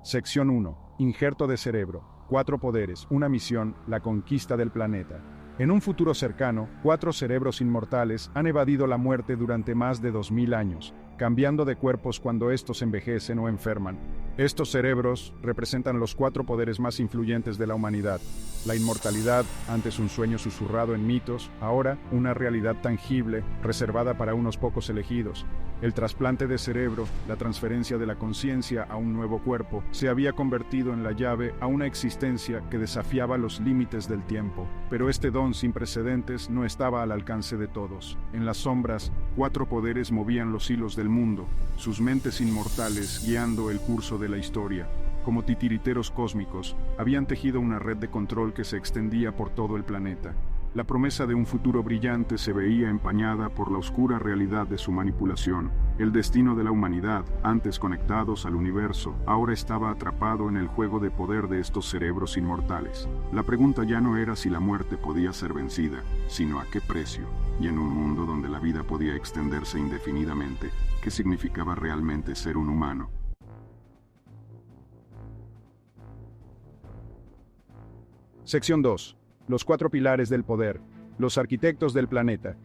Sección 1. Injerto de cerebro. 4 poderes, una misión, la conquista del planeta. En un futuro cercano, 4 cerebros inmortales han evadido la muerte durante más de 2000 años, cambiando de cuerpos cuando estos envejecen o enferman. Estos cerebros representan los 4 poderes más influyentes de la humanidad. La inmortalidad, antes un sueño susurrado en mitos, ahora una realidad tangible, reservada para unos pocos elegidos. El trasplante de cerebro, la transferencia de la conciencia a un nuevo cuerpo, se había convertido en la llave a una existencia que desafiaba los límites del tiempo. Pero este don sin precedentes no estaba al alcance de todos. En las sombras, 4 poderes movían los hilos del mundo, sus mentes inmortales guiando el curso de la historia. Como titiriteros cósmicos, habían tejido una red de control que se extendía por todo el planeta. La promesa de un futuro brillante se veía empañada por la oscura realidad de su manipulación. El destino de la humanidad, antes conectados al universo, ahora estaba atrapado en el juego de poder de estos cerebros inmortales. La pregunta ya no era si la muerte podía ser vencida, sino a qué precio. Y en un mundo donde la vida podía extenderse indefinidamente, ¿qué significaba realmente ser un humano? Sección 2. Los 4 pilares del poder. Los arquitectos del planeta.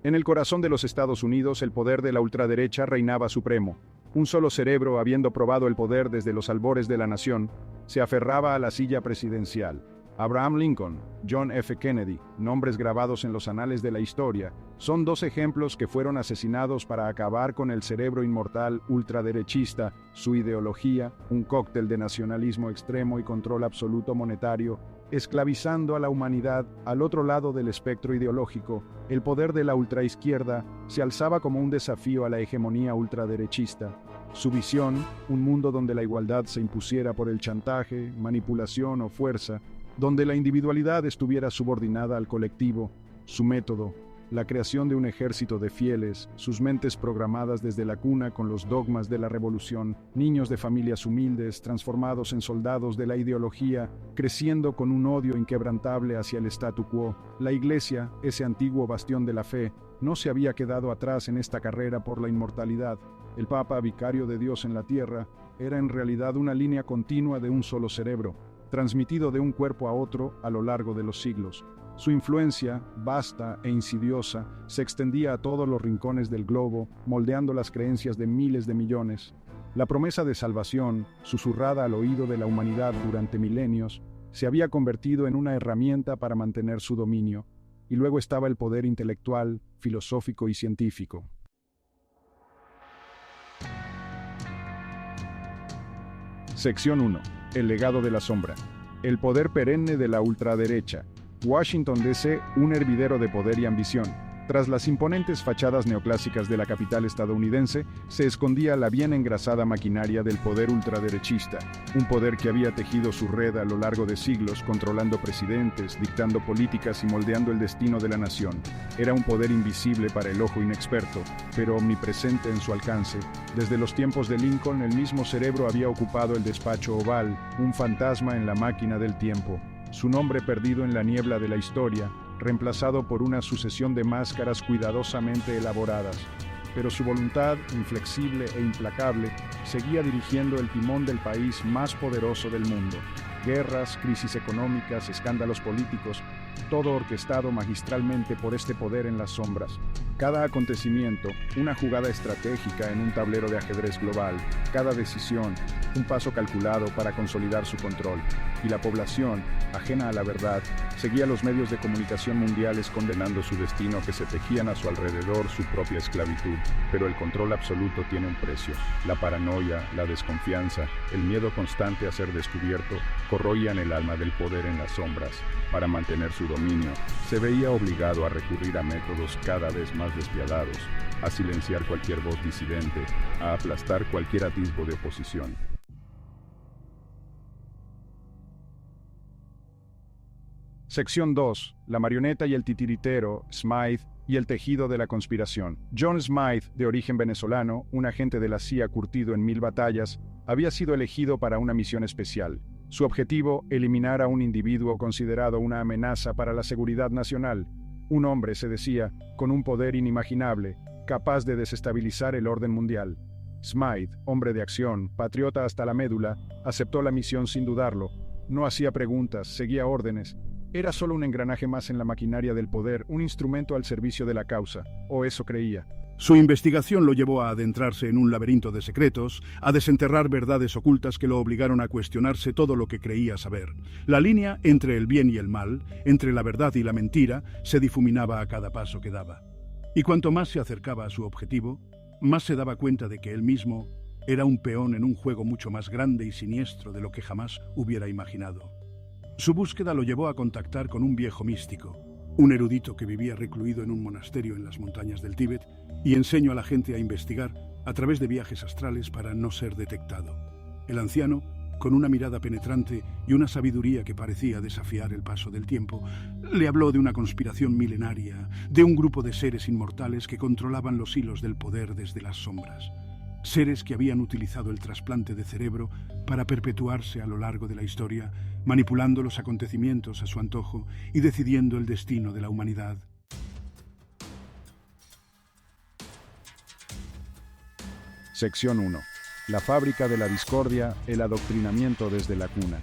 En el corazón de los Estados Unidos, el poder de la ultraderecha reinaba supremo. Un solo cerebro, habiendo probado el poder desde los albores de la nación, se aferraba a la silla presidencial. Abraham Lincoln, John F. Kennedy, nombres grabados en los anales de la historia, son 2 ejemplos que fueron asesinados para acabar con el cerebro inmortal ultraderechista, su ideología, un cóctel de nacionalismo extremo y control absoluto monetario, esclavizando a la humanidad. Al otro lado del espectro ideológico, el poder de la ultraizquierda se alzaba como un desafío a la hegemonía ultraderechista. Su visión, un mundo donde la igualdad se impusiera por el chantaje, manipulación o fuerza, donde la individualidad estuviera subordinada al colectivo. Su método, la creación de un ejército de fieles, sus mentes programadas desde la cuna con los dogmas de la revolución, niños de familias humildes transformados en soldados de la ideología, creciendo con un odio inquebrantable hacia el statu quo. La Iglesia, ese antiguo bastión de la fe, no se había quedado atrás en esta carrera por la inmortalidad. El Papa, vicario de Dios en la tierra, era en realidad una línea continua de un solo cerebro, transmitido de un cuerpo a otro a lo largo de los siglos. Su influencia, vasta e insidiosa, se extendía a todos los rincones del globo, moldeando las creencias de miles de millones. La promesa de salvación, susurrada al oído de la humanidad durante milenios, se había convertido en una herramienta para mantener su dominio. Y luego estaba el poder intelectual, filosófico y científico. Sección 1. El legado de la sombra. El poder perenne de la ultraderecha. Washington D.C., un hervidero de poder y ambición. Tras las imponentes fachadas neoclásicas de la capital estadounidense, se escondía la bien engrasada maquinaria del poder ultraderechista, un poder que había tejido su red a lo largo de siglos, controlando presidentes, dictando políticas y moldeando el destino de la nación. Era un poder invisible para el ojo inexperto, pero omnipresente en su alcance. Desde los tiempos de Lincoln, el mismo cerebro había ocupado el despacho oval, un fantasma en la máquina del tiempo. Su nombre perdido en la niebla de la historia, reemplazado por una sucesión de máscaras cuidadosamente elaboradas. Pero su voluntad, inflexible e implacable, seguía dirigiendo el timón del país más poderoso del mundo. Guerras, crisis económicas, escándalos políticos, todo orquestado magistralmente por este poder en las sombras. Cada acontecimiento, una jugada estratégica en un tablero de ajedrez global, cada decisión, un paso calculado para consolidar su control. Y la población, ajena a la verdad, seguía los medios de comunicación mundiales condenando su destino, que se tejían a su alrededor su propia esclavitud. Pero el control absoluto tiene un precio. La paranoia, la desconfianza, el miedo constante a ser descubierto, corroían el alma del poder en las sombras. Para mantener su dominio, se veía obligado a recurrir a métodos cada vez más despiadados, a silenciar cualquier voz disidente, a aplastar cualquier atisbo de oposición. Sección 2. La marioneta y el titiritero, Smythe y el tejido de la conspiración. John Smythe, de origen venezolano, un agente de la CIA curtido en 1000 batallas, había sido elegido para una misión especial. Su objetivo, eliminar a un individuo considerado una amenaza para la seguridad nacional. Un hombre, se decía, con un poder inimaginable, capaz de desestabilizar el orden mundial. Smythe, hombre de acción, patriota hasta la médula, aceptó la misión sin dudarlo. No hacía preguntas, seguía órdenes. Era solo un engranaje más en la maquinaria del poder, un instrumento al servicio de la causa, o eso creía. Su investigación lo llevó a adentrarse en un laberinto de secretos, a desenterrar verdades ocultas que lo obligaron a cuestionarse todo lo que creía saber. La línea entre el bien y el mal, entre la verdad y la mentira, se difuminaba a cada paso que daba. Y cuanto más se acercaba a su objetivo, más se daba cuenta de que él mismo era un peón en un juego mucho más grande y siniestro de lo que jamás hubiera imaginado. Su búsqueda lo llevó a contactar con un viejo místico, un erudito que vivía recluido en un monasterio en las montañas del Tíbet, y enseñó a la gente a investigar a través de viajes astrales para no ser detectado. El anciano, con una mirada penetrante y una sabiduría que parecía desafiar el paso del tiempo, le habló de una conspiración milenaria, de un grupo de seres inmortales que controlaban los hilos del poder desde las sombras. Seres que habían utilizado el trasplante de cerebro para perpetuarse a lo largo de la historia, manipulando los acontecimientos a su antojo y decidiendo el destino de la humanidad. Sección 1. La fábrica de la discordia, el adoctrinamiento desde la cuna.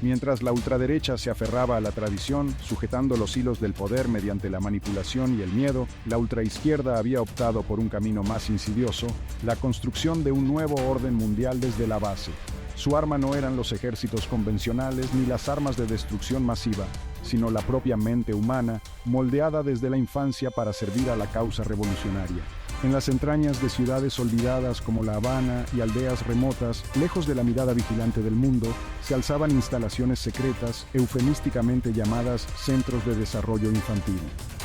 Mientras la ultraderecha se aferraba a la tradición, sujetando los hilos del poder mediante la manipulación y el miedo, la ultraizquierda había optado por un camino más insidioso, la construcción de un nuevo orden mundial desde la base. Su arma no eran los ejércitos convencionales ni las armas de destrucción masiva, sino la propia mente humana, moldeada desde la infancia para servir a la causa revolucionaria. En las entrañas de ciudades olvidadas como La Habana y aldeas remotas, lejos de la mirada vigilante del mundo, se alzaban instalaciones secretas, eufemísticamente llamadas Centros de Desarrollo Infantil.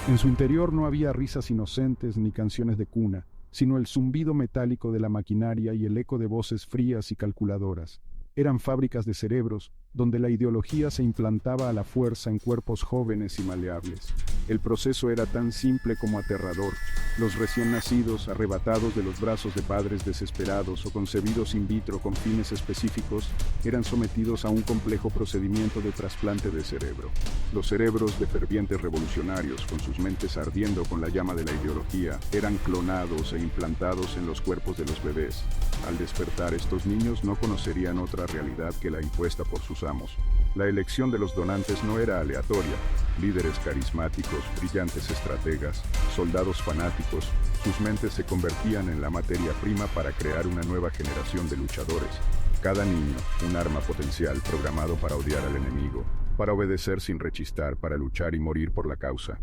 En su interior no había risas inocentes ni canciones de cuna, sino el zumbido metálico de la maquinaria y el eco de voces frías y calculadoras. Eran fábricas de cerebros, donde la ideología se implantaba a la fuerza en cuerpos jóvenes y maleables. El proceso era tan simple como aterrador. Los recién nacidos, arrebatados de los brazos de padres desesperados o concebidos in vitro con fines específicos, eran sometidos a un complejo procedimiento de trasplante de cerebro. Los cerebros de fervientes revolucionarios, con sus mentes ardiendo con la llama de la ideología, eran clonados e implantados en los cuerpos de los bebés. Al despertar, estos niños no conocerían otra realidad que la impuesta por sus amos. La elección de los donantes no era aleatoria. Líderes carismáticos, brillantes estrategas, soldados fanáticos, sus mentes se convertían en la materia prima para crear una nueva generación de luchadores. Cada niño, un arma potencial programado para odiar al enemigo, para obedecer sin rechistar, para luchar y morir por la causa.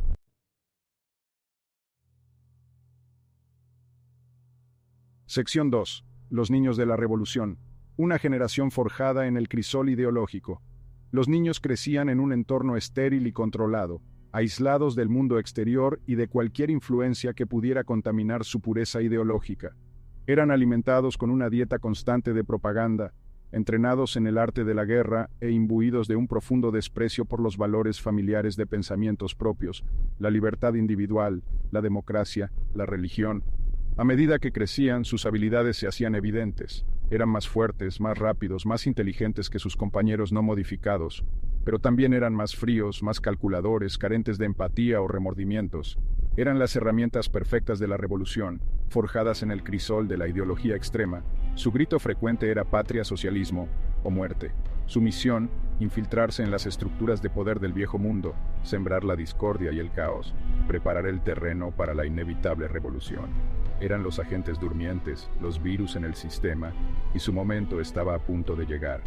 Sección 2. Los niños de la revolución. Una generación forjada en el crisol ideológico. Los niños crecían en un entorno estéril y controlado, aislados del mundo exterior y de cualquier influencia que pudiera contaminar su pureza ideológica. Eran alimentados con una dieta constante de propaganda, entrenados en el arte de la guerra e imbuidos de un profundo desprecio por los valores familiares de pensamientos propios, la libertad individual, la democracia, la religión. A medida que crecían, sus habilidades se hacían evidentes. Eran más fuertes, más rápidos, más inteligentes que sus compañeros no modificados, pero también eran más fríos, más calculadores, carentes de empatía o remordimientos. Eran las herramientas perfectas de la revolución, forjadas en el crisol de la ideología extrema. Su grito frecuente era patria, socialismo o muerte. Su misión, infiltrarse en las estructuras de poder del viejo mundo, sembrar la discordia y el caos, preparar el terreno para la inevitable revolución. Eran los agentes durmientes, los virus en el sistema, y su momento estaba a punto de llegar.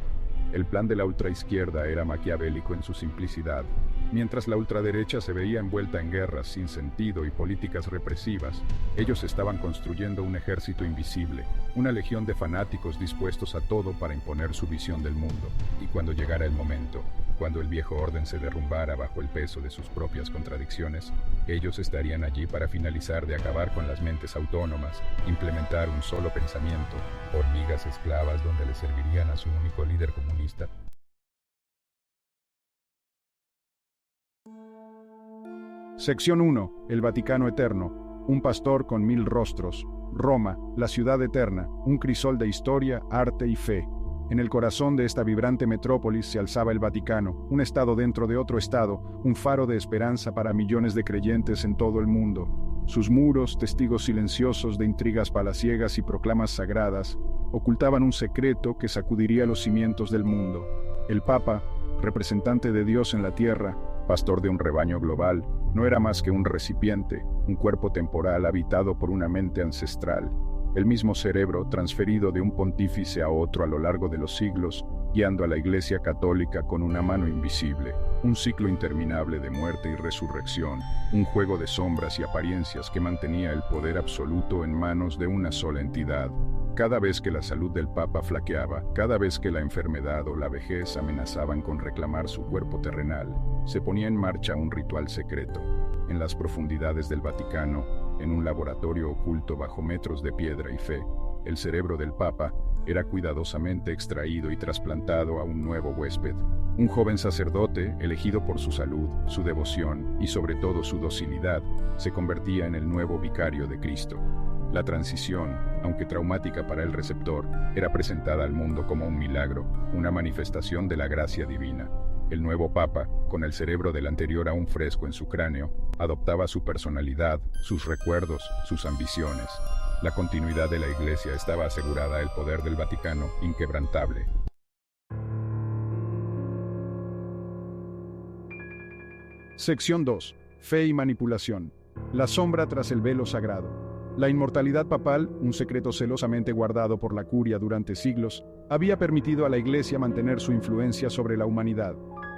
El plan de la ultraizquierda era maquiavélico en su simplicidad. Mientras la ultraderecha se veía envuelta en guerras sin sentido y políticas represivas, ellos estaban construyendo un ejército invisible, una legión de fanáticos dispuestos a todo para imponer su visión del mundo. Y cuando llegara el momento, cuando el viejo orden se derrumbara bajo el peso de sus propias contradicciones, ellos estarían allí para finalizar de acabar con las mentes autónomas, implementar un solo pensamiento, hormigas esclavas donde le servirían a su único líder comunista. Sección 1. El Vaticano Eterno. Un pastor con 1000 rostros. Roma, la ciudad eterna, un crisol de historia, arte y fe. En el corazón de esta vibrante metrópolis se alzaba el Vaticano, un estado dentro de otro estado, un faro de esperanza para millones de creyentes en todo el mundo. Sus muros, testigos silenciosos de intrigas palaciegas y proclamas sagradas, ocultaban un secreto que sacudiría los cimientos del mundo. El Papa, representante de Dios en la tierra, pastor de un rebaño global, no era más que un recipiente, un cuerpo temporal habitado por una mente ancestral, el mismo cerebro transferido de un pontífice a otro a lo largo de los siglos, guiando a la Iglesia Católica con una mano invisible, un ciclo interminable de muerte y resurrección, un juego de sombras y apariencias que mantenía el poder absoluto en manos de una sola entidad. Cada vez que la salud del Papa flaqueaba, cada vez que la enfermedad o la vejez amenazaban con reclamar su cuerpo terrenal, se ponía en marcha un ritual secreto. En las profundidades del Vaticano, en un laboratorio oculto bajo metros de piedra y fe, el cerebro del Papa era cuidadosamente extraído y trasplantado a un nuevo huésped, un joven sacerdote elegido por su salud, su devoción y sobre todo su docilidad, se convertía en el nuevo vicario de Cristo. La transición, aunque traumática para el receptor, era presentada al mundo como un milagro, una manifestación de la gracia divina. El nuevo Papa, con el cerebro del anterior aún fresco en su cráneo, adoptaba su personalidad, sus recuerdos, sus ambiciones. La continuidad de la Iglesia estaba asegurada, el poder del Vaticano inquebrantable. Sección 2. Fe y manipulación. La sombra tras el velo sagrado. La inmortalidad papal, un secreto celosamente guardado por la curia durante siglos, había permitido a la Iglesia mantener su influencia sobre la humanidad.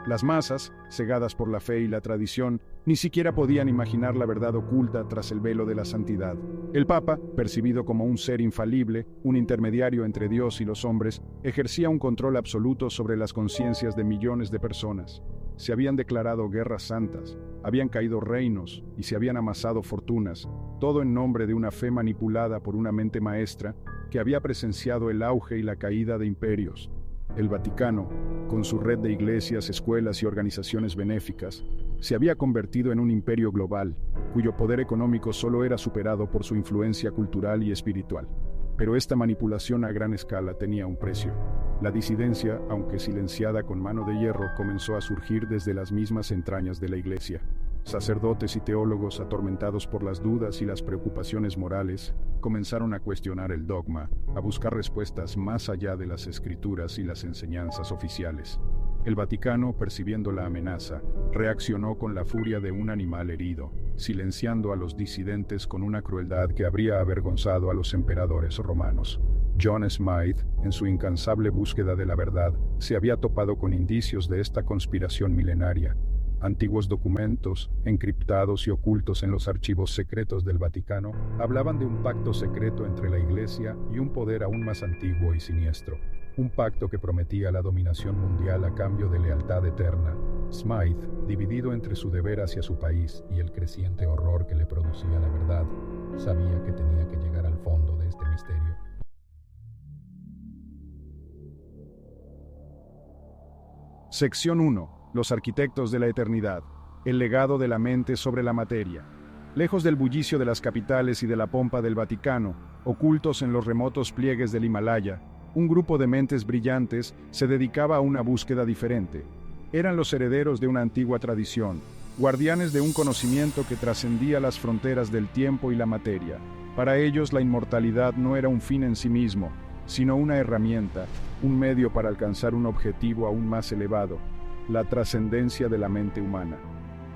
Las masas, cegadas por la fe y la tradición, ni siquiera podían imaginar la verdad oculta tras el velo de la santidad. El Papa, percibido como un ser infalible, un intermediario entre Dios y los hombres, ejercía un control absoluto sobre las conciencias de millones de personas. Se habían declarado guerras santas, habían caído reinos y se habían amasado fortunas, todo en nombre de una fe manipulada por una mente maestra que había presenciado el auge y la caída de imperios. El Vaticano, con su red de iglesias, escuelas y organizaciones benéficas, se había convertido en un imperio global, cuyo poder económico solo era superado por su influencia cultural y espiritual. Pero esta manipulación a gran escala tenía un precio. La disidencia, aunque silenciada con mano de hierro, comenzó a surgir desde las mismas entrañas de la Iglesia. Sacerdotes y teólogos, atormentados por las dudas y las preocupaciones morales, comenzaron a cuestionar el dogma, a buscar respuestas más allá de las escrituras y las enseñanzas oficiales. El Vaticano, percibiendo la amenaza, reaccionó con la furia de un animal herido, silenciando a los disidentes con una crueldad que habría avergonzado a los emperadores romanos. John Smythe, en su incansable búsqueda de la verdad, se había topado con indicios de esta conspiración milenaria. Antiguos documentos, encriptados y ocultos en los archivos secretos del Vaticano, hablaban de un pacto secreto entre la Iglesia y un poder aún más antiguo y siniestro. Un pacto que prometía la dominación mundial a cambio de lealtad eterna. Smythe, dividido entre su deber hacia su país y el creciente horror que le producía la verdad, sabía que tenía que llegar al fondo de este misterio. Sección 1. Los arquitectos de la eternidad. El legado de la mente sobre la materia. Lejos del bullicio de las capitales y de la pompa del Vaticano, ocultos en los remotos pliegues del Himalaya, un grupo de mentes brillantes se dedicaba a una búsqueda diferente. Eran los herederos de una antigua tradición, guardianes de un conocimiento que trascendía las fronteras del tiempo y la materia. Para ellos la inmortalidad no era un fin en sí mismo, sino una herramienta, un medio para alcanzar un objetivo aún más elevado, la trascendencia de la mente humana.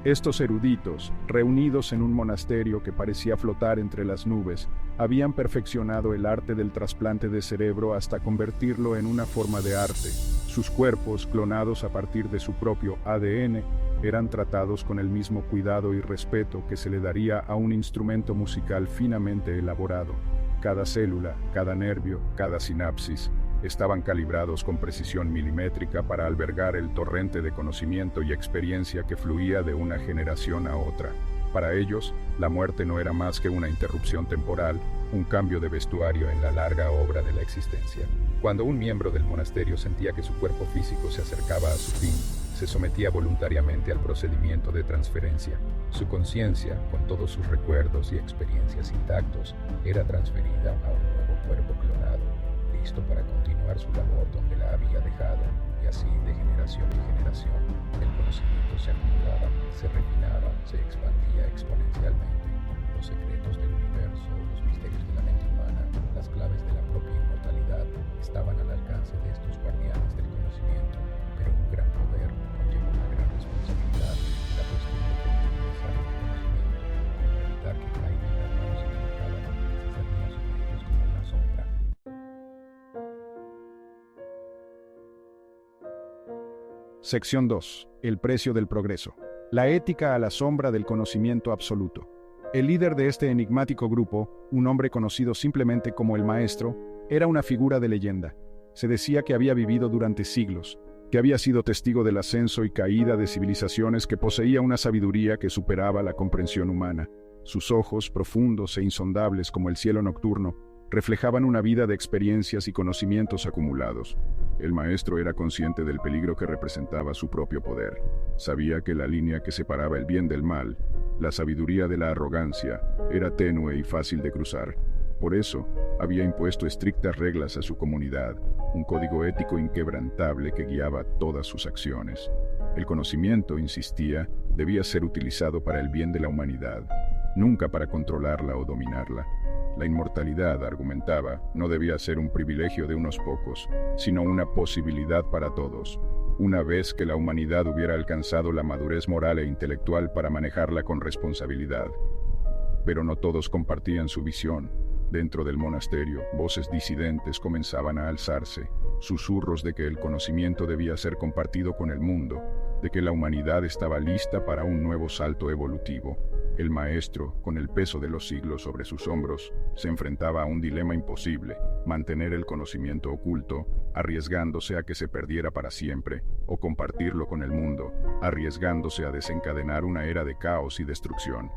Estos eruditos, reunidos en un monasterio que parecía flotar entre las nubes, habían perfeccionado el arte del trasplante de cerebro hasta convertirlo en una forma de arte. Sus cuerpos, clonados a partir de su propio ADN, eran tratados con el mismo cuidado y respeto que se le daría a un instrumento musical finamente elaborado. Cada célula, cada nervio, cada sinapsis, estaban calibrados con precisión milimétrica para albergar el torrente de conocimiento y experiencia que fluía de una generación a otra. Para ellos, la muerte no era más que una interrupción temporal, un cambio de vestuario en la larga obra de la existencia. Cuando un miembro del monasterio sentía que su cuerpo físico se acercaba a su fin, se sometía voluntariamente al procedimiento de transferencia. Su conciencia, con todos sus recuerdos y experiencias intactos, era transferida a un nuevo cuerpo clonado, listo para continuar su labor donde la había dejado, y así de generación en generación, el conocimiento se acumulaba, se refinaba, se expandía exponencialmente. los secretos del universo, los misterios de la mente humana, las claves de la propia inmortalidad estaban al alcance de estos guardianes del conocimiento, pero un gran poder conlleva una gran responsabilidad. La cuestión de cómo utilizar este conocimiento, cómo evitar que caiga en las manos equivocadas, se cernía sobre ellos como una sombra. Sección 2. El precio del progreso. La ética a la sombra del conocimiento absoluto. El líder de este enigmático grupo, un hombre conocido simplemente como el Maestro, era una figura de leyenda. Se decía que había vivido durante siglos, que había sido testigo del ascenso y caída de civilizaciones, que poseía una sabiduría que superaba la comprensión humana. Sus ojos, profundos e insondables como el cielo nocturno, reflejaban una vida de experiencias y conocimientos acumulados. El maestro era consciente del peligro que representaba su propio poder. Sabía que la línea que separaba el bien del mal, la sabiduría de la arrogancia, era tenue y fácil de cruzar. Por eso, había impuesto estrictas reglas a su comunidad, un código ético inquebrantable que guiaba todas sus acciones. El conocimiento, insistía, debía ser utilizado para el bien de la humanidad, nunca para controlarla o dominarla. La inmortalidad, argumentaba, no debía ser un privilegio de unos pocos, sino una posibilidad para todos, una vez que la humanidad hubiera alcanzado la madurez moral e intelectual para manejarla con responsabilidad. Pero no todos compartían su visión. Dentro del monasterio, voces disidentes comenzaban a alzarse, susurros de que el conocimiento debía ser compartido con el mundo, de que la humanidad estaba lista para un nuevo salto evolutivo. El maestro, con el peso de los siglos sobre sus hombros, se enfrentaba a un dilema imposible: mantener el conocimiento oculto, arriesgándose a que se perdiera para siempre, o compartirlo con el mundo, arriesgándose a desencadenar una era de caos y destrucción.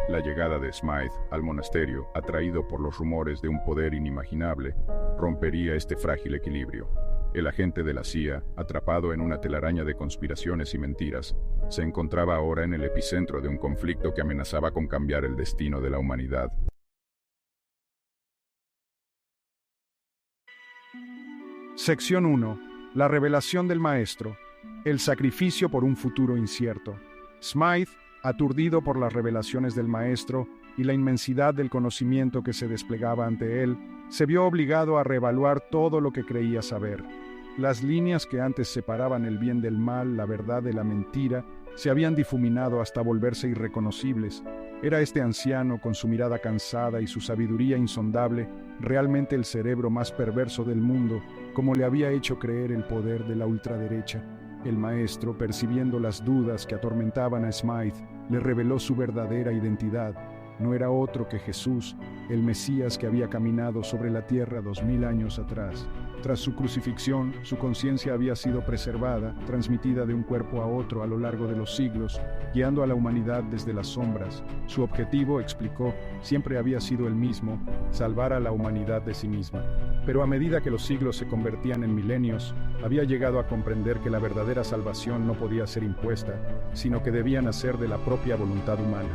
La llegada de Smythe al monasterio, atraído por los rumores de un poder inimaginable, rompería este frágil equilibrio. El agente de la CIA, atrapado en una telaraña de conspiraciones y mentiras, se encontraba ahora en el epicentro de un conflicto que amenazaba con cambiar el destino de la humanidad. Sección 1. La revelación del maestro. El sacrificio por un futuro incierto. Smythe, aturdido por las revelaciones del maestro y la inmensidad del conocimiento que se desplegaba ante él, se vio obligado a reevaluar todo lo que creía saber. Las líneas que antes separaban el bien del mal, la verdad de la mentira, se habían difuminado hasta volverse irreconocibles. Era este anciano, con su mirada cansada y su sabiduría insondable, realmente el cerebro más perverso del mundo, como le había hecho creer el poder de la ultraderecha. El maestro, percibiendo las dudas que atormentaban a Smythe, le reveló su verdadera identidad. No era otro que Jesús, el Mesías que había caminado sobre la tierra 2000 años atrás. Tras su crucifixión, su conciencia había sido preservada, transmitida de un cuerpo a otro a lo largo de los siglos, guiando a la humanidad desde las sombras. Su objetivo, explicó, siempre había sido el mismo: salvar a la humanidad de sí misma. Pero a medida que los siglos se convertían en milenios, había llegado a comprender que la verdadera salvación no podía ser impuesta, sino que debía nacer de la propia voluntad humana.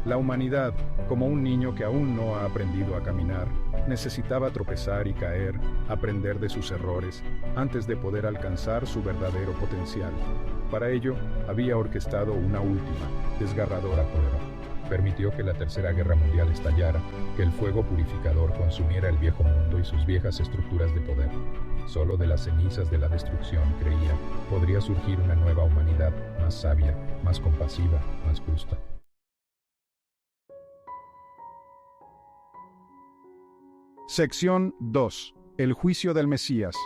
La humanidad, como un niño que aún no ha aprendido a caminar, necesitaba tropezar y caer, aprender de sus errores, antes de poder alcanzar su verdadero potencial. Para ello, había orquestado una última, desgarradora prueba. Permitió que la Tercera Guerra Mundial estallara, que el fuego purificador consumiera el viejo mundo y sus viejas estructuras de poder. Solo de las cenizas de la destrucción, creía, podría surgir una nueva humanidad, más sabia, más compasiva, más justa. Sección 2. El juicio del Mesías.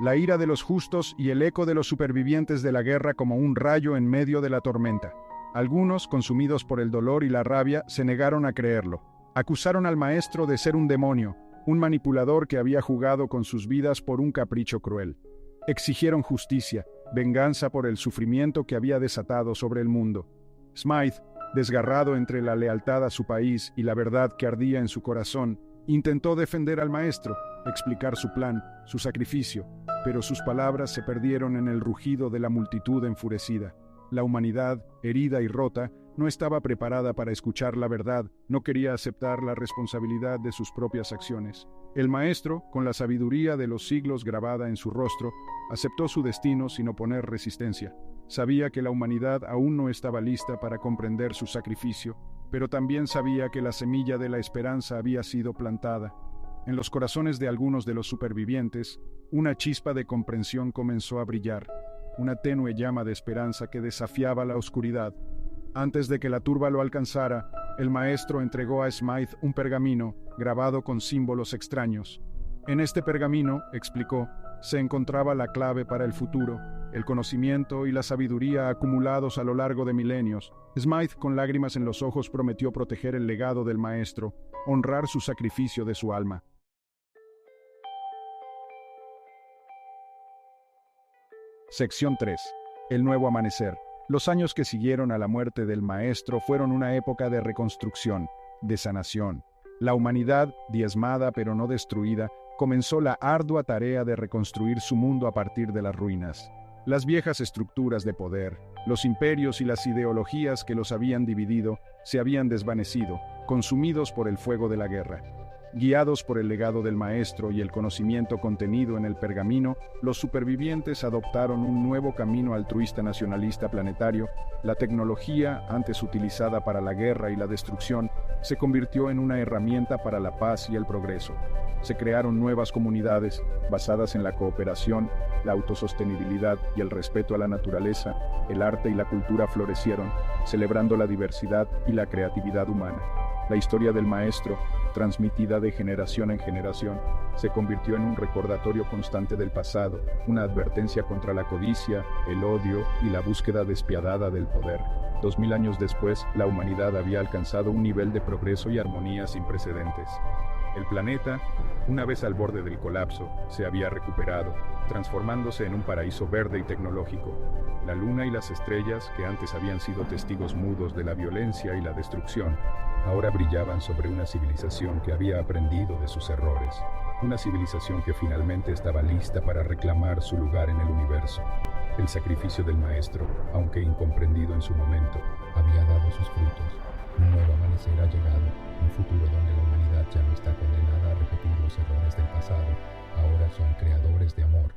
La ira de los justos y el eco de los supervivientes de la guerra como un rayo en medio de la tormenta. Algunos, consumidos por el dolor y la rabia, se negaron a creerlo. Acusaron al maestro de ser un demonio, un manipulador que había jugado con sus vidas por un capricho cruel. Exigieron justicia, venganza por el sufrimiento que había desatado sobre el mundo. Smythe, desgarrado entre la lealtad a su país y la verdad que ardía en su corazón, intentó defender al maestro, explicar su plan, su sacrificio, pero sus palabras se perdieron en el rugido de la multitud enfurecida. La humanidad, herida y rota, no estaba preparada para escuchar la verdad, no quería aceptar la responsabilidad de sus propias acciones. El maestro, con la sabiduría de los siglos grabada en su rostro, aceptó su destino sin oponer resistencia. Sabía que la humanidad aún no estaba lista para comprender su sacrificio, pero también sabía que la semilla de la esperanza había sido plantada. En los corazones de algunos de los supervivientes, una chispa de comprensión comenzó a brillar, una tenue llama de esperanza que desafiaba la oscuridad. Antes de que la turba lo alcanzara, el maestro entregó a Smythe un pergamino grabado con símbolos extraños. En este pergamino, explicó, se encontraba la clave para el futuro, el conocimiento y la sabiduría acumulados a lo largo de milenios. Smythe, con lágrimas en los ojos, prometió proteger el legado del maestro, honrar su sacrificio de su alma. Sección 3. El nuevo amanecer. Los años que siguieron a la muerte del maestro fueron una época de reconstrucción, de sanación. La humanidad, diezmada pero no destruida, comenzó la ardua tarea de reconstruir su mundo a partir de las ruinas. Las viejas estructuras de poder, los imperios y las ideologías que los habían dividido, se habían desvanecido, consumidos por el fuego de la guerra. Guiados por el legado del maestro y el conocimiento contenido en el pergamino, los supervivientes adoptaron un nuevo camino altruista nacionalista planetario. La tecnología, antes utilizada para la guerra y la destrucción, se convirtió en una herramienta para la paz y el progreso. Se crearon nuevas comunidades basadas en la cooperación, la autosostenibilidad y el respeto a la naturaleza. El arte y la cultura florecieron, celebrando la diversidad y la creatividad humana. La historia del maestro, transmitida de generación en generación, se convirtió en un recordatorio constante del pasado, una advertencia contra la codicia, el odio y la búsqueda despiadada del poder. 2000 años después, la humanidad había alcanzado un nivel de progreso y armonía sin precedentes. El planeta, una vez al borde del colapso, se había recuperado, transformándose en un paraíso verde y tecnológico. La luna y las estrellas, que antes habían sido testigos mudos de la violencia y la destrucción, ahora brillaban sobre una civilización que había aprendido de sus errores. Una civilización que finalmente estaba lista para reclamar su lugar en el universo. El sacrificio del maestro, aunque incomprendido en su momento, había dado sus frutos. Un nuevo amanecer ha llegado, un futuro donde la humanidad ya no está condenada a repetir los errores del pasado. Ahora son creadores de amor,